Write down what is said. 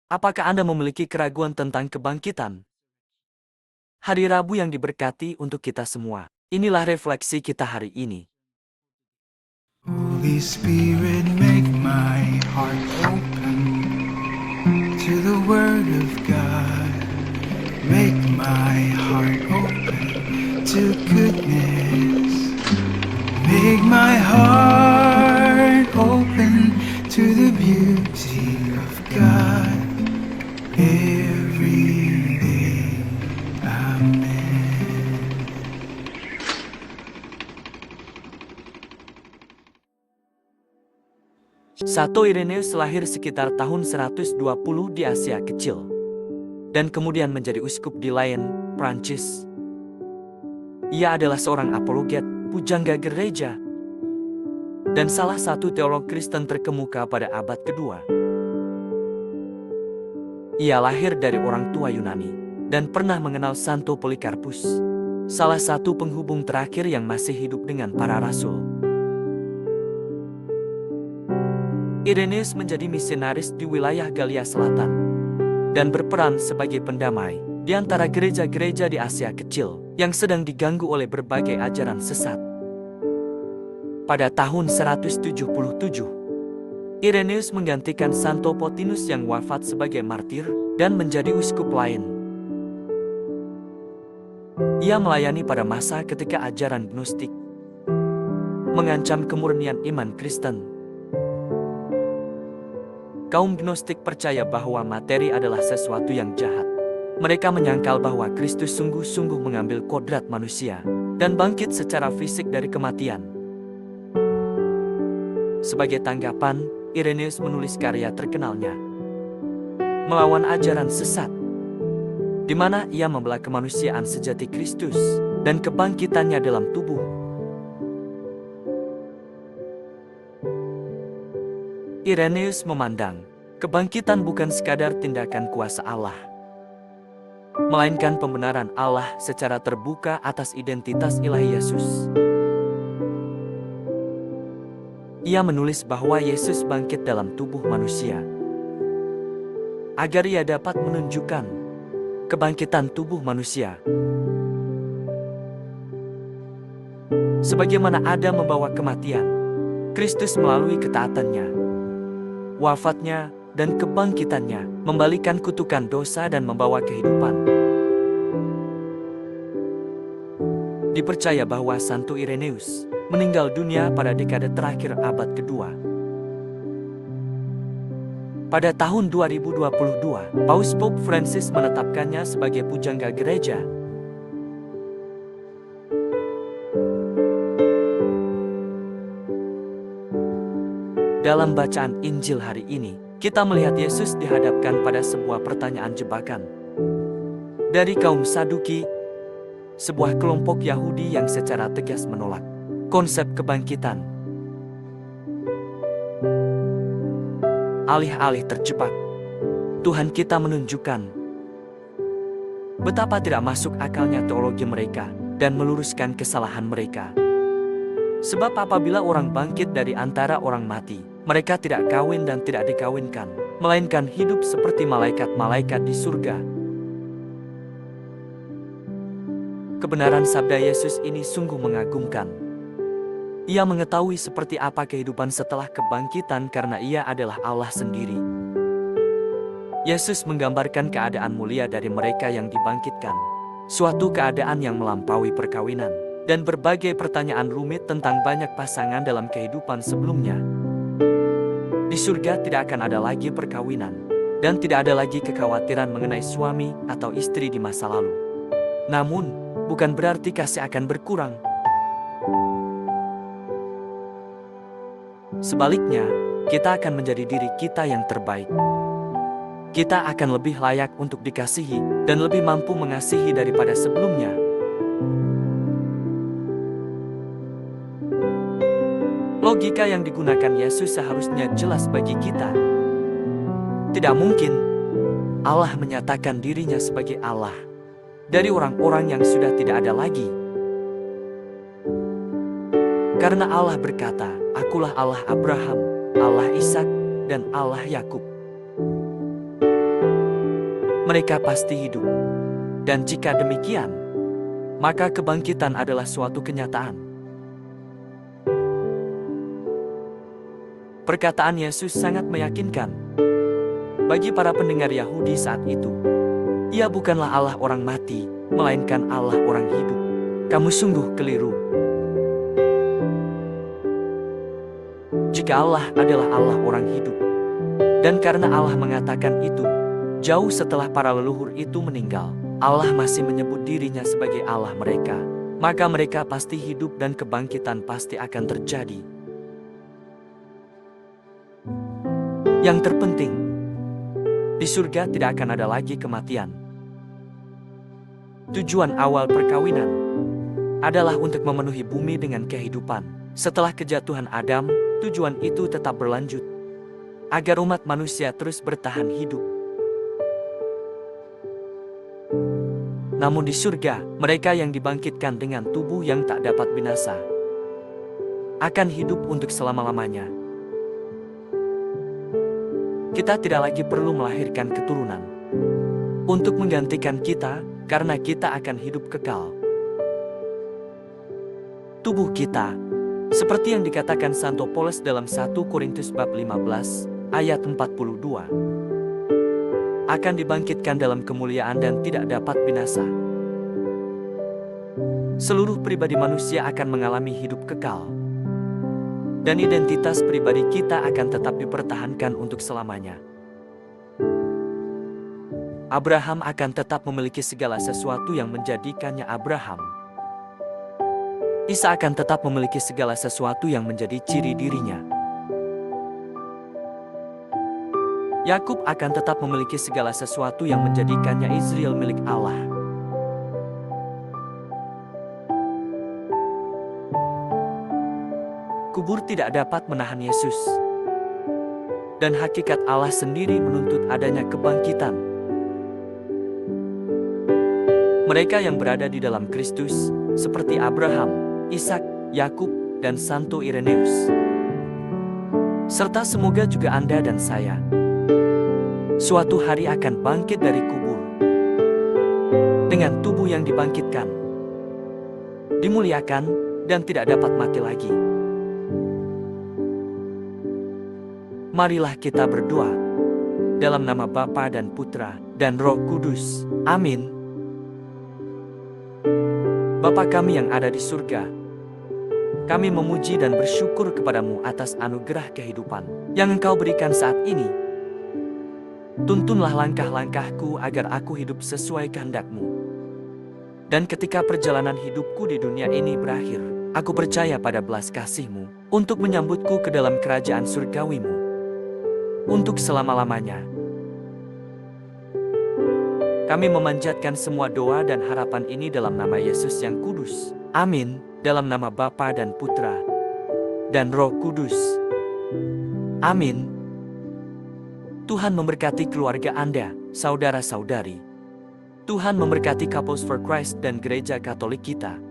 Apakah Anda memiliki keraguan tentang kebangkitan? Hari Rabu yang diberkati untuk kita semua. Inilah refleksi kita hari ini. Holy Spirit, make my heart open to the Word of God. Make my heart open to goodness. Make my heart open to the beauty of God every day. Amen. Santo Ireneus lahir sekitar tahun 120 di Asia Kecil, dan kemudian menjadi uskup di Lyon, Prancis. Ia adalah seorang apologet, pujangga gereja, dan salah satu teolog Kristen terkemuka pada abad kedua. Ia lahir dari orang tua Yunani, dan pernah mengenal Santo Polikarpus, salah satu penghubung terakhir yang masih hidup dengan para rasul. Ireneus menjadi misionaris di wilayah Galia Selatan dan berperan sebagai pendamai di antara gereja-gereja di Asia Kecil yang sedang diganggu oleh berbagai ajaran sesat. Pada tahun 177, Ireneus menggantikan Santo Plotinus yang wafat sebagai martir dan menjadi uskup lain. Ia melayani pada masa ketika ajaran Gnostik mengancam kemurnian iman Kristen. Kaum Gnostik percaya bahwa materi adalah sesuatu yang jahat. Mereka menyangkal bahwa Kristus sungguh-sungguh mengambil kodrat manusia dan bangkit secara fisik dari kematian. Sebagai tanggapan, Ireneus menulis karya terkenalnya, Melawan Ajaran Sesat, di mana ia membela kemanusiaan sejati Kristus dan kebangkitannya dalam tubuh. Ireneus memandang kebangkitan bukan sekadar tindakan kuasa Allah, melainkan pembenaran Allah secara terbuka atas identitas ilahi Yesus. Ia menulis bahwa Yesus bangkit dalam tubuh manusia, agar ia dapat menunjukkan kebangkitan tubuh manusia. Sebagaimana Adam membawa kematian, Kristus melalui ketaatannya, wafatnya, dan kebangkitannya membalikan kutukan dosa dan membawa kehidupan. Dipercaya bahwa Santo Ireneus meninggal dunia pada dekade terakhir abad kedua. Pada tahun 2022, Paus Pope Francis menetapkannya sebagai pujangga gereja. Dalam bacaan Injil hari ini, kita melihat Yesus dihadapkan pada sebuah pertanyaan jebakan dari kaum Saduki, sebuah kelompok Yahudi yang secara tegas menolak konsep kebangkitan. Alih-alih terjebak, Tuhan kita menunjukkan betapa tidak masuk akalnya teologi mereka dan meluruskan kesalahan mereka. Sebab apabila orang bangkit dari antara orang mati, mereka tidak kawin dan tidak dikawinkan, melainkan hidup seperti malaikat-malaikat di surga. Kebenaran sabda Yesus ini sungguh mengagumkan. Ia mengetahui seperti apa kehidupan setelah kebangkitan karena ia adalah Allah sendiri. Yesus menggambarkan keadaan mulia dari mereka yang dibangkitkan, suatu keadaan yang melampaui perkawinan, dan berbagai pertanyaan rumit tentang banyak pasangan dalam kehidupan sebelumnya. Di surga tidak akan ada lagi perkawinan, dan tidak ada lagi kekhawatiran mengenai suami atau istri di masa lalu. Namun, bukan berarti kasih akan berkurang. Sebaliknya, kita akan menjadi diri kita yang terbaik. Kita akan lebih layak untuk dikasihi dan lebih mampu mengasihi daripada sebelumnya. Logika yang digunakan Yesus seharusnya jelas bagi kita. Tidak mungkin Allah menyatakan dirinya sebagai Allah dari orang-orang yang sudah tidak ada lagi. Karena Allah berkata, "Akulah Allah Abraham, Allah Ishak, dan Allah Yakub." mereka pasti hidup. Dan jika demikian, maka kebangkitan adalah suatu kenyataan. Perkataan Yesus sangat meyakinkan bagi para pendengar Yahudi saat itu. Ia bukanlah Allah orang mati, melainkan Allah orang hidup. Kamu sungguh keliru. Jika Allah adalah Allah orang hidup, dan karena Allah mengatakan itu, jauh setelah para leluhur itu meninggal, Allah masih menyebut dirinya sebagai Allah mereka, maka mereka pasti hidup dan kebangkitan pasti akan terjadi. Yang terpenting, di surga tidak akan ada lagi kematian. Tujuan awal perkawinan adalah untuk memenuhi bumi dengan kehidupan. Setelah kejatuhan Adam, tujuan itu tetap berlanjut, agar umat manusia terus bertahan hidup. Namun di surga, mereka yang dibangkitkan dengan tubuh yang tak dapat binasa akan hidup untuk selama-lamanya. Kita tidak lagi perlu melahirkan keturunan untuk menggantikan kita, karena kita akan hidup kekal. Tubuh kita, seperti yang dikatakan Santo Paulus dalam 1 Korintus bab 15, ayat 42, akan dibangkitkan dalam kemuliaan dan tidak dapat binasa. Seluruh pribadi manusia akan mengalami hidup kekal, dan identitas pribadi kita akan tetap dipertahankan untuk selamanya. Abraham akan tetap memiliki segala sesuatu yang menjadikannya Abraham. Isa akan tetap memiliki segala sesuatu yang menjadi ciri dirinya. Yakub akan tetap memiliki segala sesuatu yang menjadikannya Israel milik Allah. Kubur tidak dapat menahan Yesus. Dan hakikat Allah sendiri menuntut adanya kebangkitan. Mereka yang berada di dalam Kristus, seperti Abraham, Ishak, Yakub, dan Santo Ireneus. Serta semoga juga Anda dan saya, suatu hari akan bangkit dari kubur, dengan tubuh yang dibangkitkan, dimuliakan, dan tidak dapat mati lagi. Marilah kita berdoa, dalam nama Bapa dan Putra, dan Roh Kudus. Amin. Bapa kami yang ada di surga, kami memuji dan bersyukur kepadamu atas anugerah kehidupan yang Engkau berikan saat ini. Tuntunlah langkah-langkahku agar aku hidup sesuai kehendak-Mu. Dan ketika perjalanan hidupku di dunia ini berakhir, aku percaya pada belas kasih-Mu untuk menyambutku ke dalam kerajaan surgawi-Mu untuk selama-lamanya. Kami memanjatkan semua doa dan harapan ini dalam nama Yesus yang kudus. Amin. Dalam nama Bapa dan Putra dan Roh Kudus. Amin. Tuhan memberkati keluarga Anda, saudara-saudari. Tuhan memberkati Couples for Christ dan Gereja Katolik kita.